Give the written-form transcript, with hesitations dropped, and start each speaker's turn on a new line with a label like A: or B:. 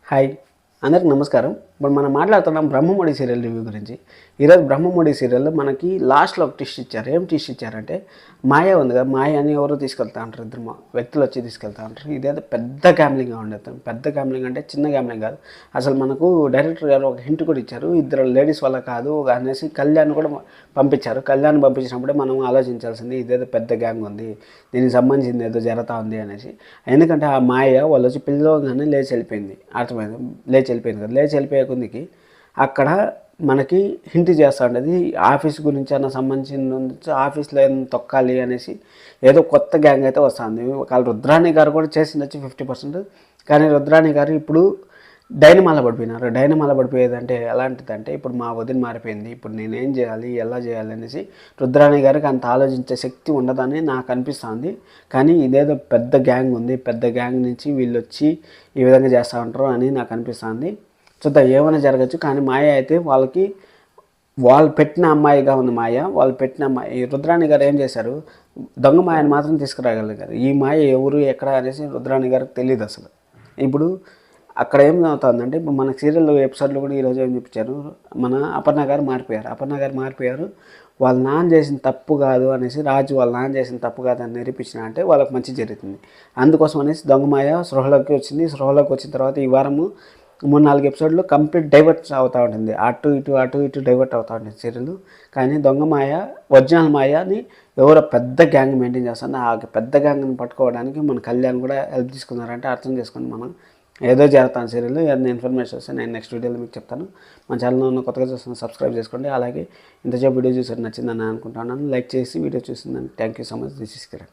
A: Hi, అందరికి నమస్కారం. ఇప్పుడు మనం మాట్లాడుతున్నాం బ్రహ్మముడి సీరియల్ రివ్యూ గురించి. ఈరోజు బ్రహ్మముడి సీరియల్లో మనకి లాస్ట్లో ఒక ట్విస్ట్ ఇచ్చారు. ఏం ట్విస్ట్ ఇచ్చారంటే, మాయ ఉంది కదా, మాయని ఎవరో తీసుకెళ్తా ఉంటారు, ఇద్దరు వ్యక్తులు వచ్చి తీసుకెళ్తా ఉంటారు. ఇదేదో పెద్ద గ్యామ్లింగ్గా ఉండేది. పెద్ద గ్యామ్లింగ్ అంటే చిన్న గ్యామ్లింగ్ కాదు. అసలు మనకు డైరెక్టర్ గారు ఒక హింట్ కూడా ఇచ్చారు, ఇద్దరు లేడీస్ వల్ల కాదు అనేసి. కళ్యాణ్ కూడా పంపించారు. కళ్యాణ్ పంపించినప్పుడే మనం ఆలోచించాల్సింది, ఇదేదో పెద్ద గ్యాంగ్ ఉంది, దీనికి సంబంధించింది ఏదో జరుగుతూ ఉంది అనేసి. ఎందుకంటే ఆ మాయ వాళ్ళు వచ్చి పిల్లగానే లేచి వెళ్ళిపోయింది. అర్థమైంది, లేచి వెళ్ళిపోయింది కదా. లేచి వెళ్ళిపోయే కొద్దికి అక్కడ మనకి హింట్ చేస్తూ ఉండేది, ఆఫీస్ గురించి అన్న సంబంధించి ఆఫీస్లో ఏం తొక్కాలి అనేసి ఏదో కొత్త గ్యాంగ్ అయితే వస్తుంది. ఒకవేళ రుద్రాణి గారు కూడా చేసిండొచ్చు 50%. కానీ రుద్రాణి గారు ఇప్పుడు డైనమాల పడిపోయినారు. డైనమాల పడిపోయేదంటే ఎలాంటిదంటే, ఇప్పుడు మా వదిన మారిపోయింది, ఇప్పుడు నేనేం చేయాలి, ఎలా చేయాలి అనేసి రుద్రాణి గారికి అంత ఆలోచించే శక్తి ఉండదని నాకు అనిపిస్తుంది. కానీ ఇదేదో పెద్ద గ్యాంగ్ ఉంది, పెద్ద గ్యాంగ్ నుంచి వీళ్ళు వచ్చి ఈ విధంగా చేస్తూ ఉంటారు అని నాకు అనిపిస్తుంది. చూద్దాం, ఏమైనా జరగచ్చు. కానీ మాయ అయితే వాళ్ళు పెట్టిన అమ్మాయిగా ఉంది మాయ. వాళ్ళు పెట్టిన అమ్మాయి రుద్రాణి గారు ఏం చేశారు, దొంగ మాయను మాత్రం తీసుకురాగలిగారు. ఈ మాయ ఎవరు ఎక్కడ అనేసి రుద్రాణి గారికి తెలియదు అసలు. ఇప్పుడు అక్కడ ఏం అవుతుందంటే, ఇప్పుడు మన సీరియల్ ఎపిసోడ్లో కూడా ఈరోజు ఏం చూపించారు, మన అపర్ణ గారు మారిపోయారు. వాళ్ళ నాన్న చేసిన తప్పు కాదు అనేసి, రాజు వాళ్ళ నాన్న చేసిన తప్పు కాదని నిరూపించిన అంటే వాళ్ళకి మంచి జరుగుతుంది. అందుకోసం అనేసి దొంగమాయ సృహలోకి వచ్చింది. సృహలోకి వచ్చిన తర్వాత ఈ వారము 3-4 ఎపిసోడ్లు కంప్లీట్ డైవర్ట్ అవుతూ ఉంటుంది. అటు ఇటు డైవర్ట్ అవుతూ ఉంటుంది సీరియల్. కానీ దొంగమాయ ఒరిజినల్ మాయని ఎవరో పెద్ద గ్యాంగ్ మెయింటైన్ చేస్తుంది. ఆ పెద్ద గ్యాంగ్ని పట్టుకోవడానికి మన కళ్యాణ్ కూడా హెల్ప్ తీసుకున్నారంటే అర్థం చేసుకుని మనం ఏదో జరుగుతాను సీరియల్. ఏదైనా ఇన్ఫర్మేషన్ వస్తే నేను నెక్స్ట్ వీడియోలో మీకు చెప్తాను. మన ఛానల్లో ఉన్న కొత్తగా చూస్తున్న సబ్స్క్రైబ్ చేసుకోండి. అలాగే ఇంతసేపు వీడియో చూసి నచ్చిందని అనుకుంటున్నాను. లైక్ చేసి వీడియో చూసిందని thank you so much. This is Kiran.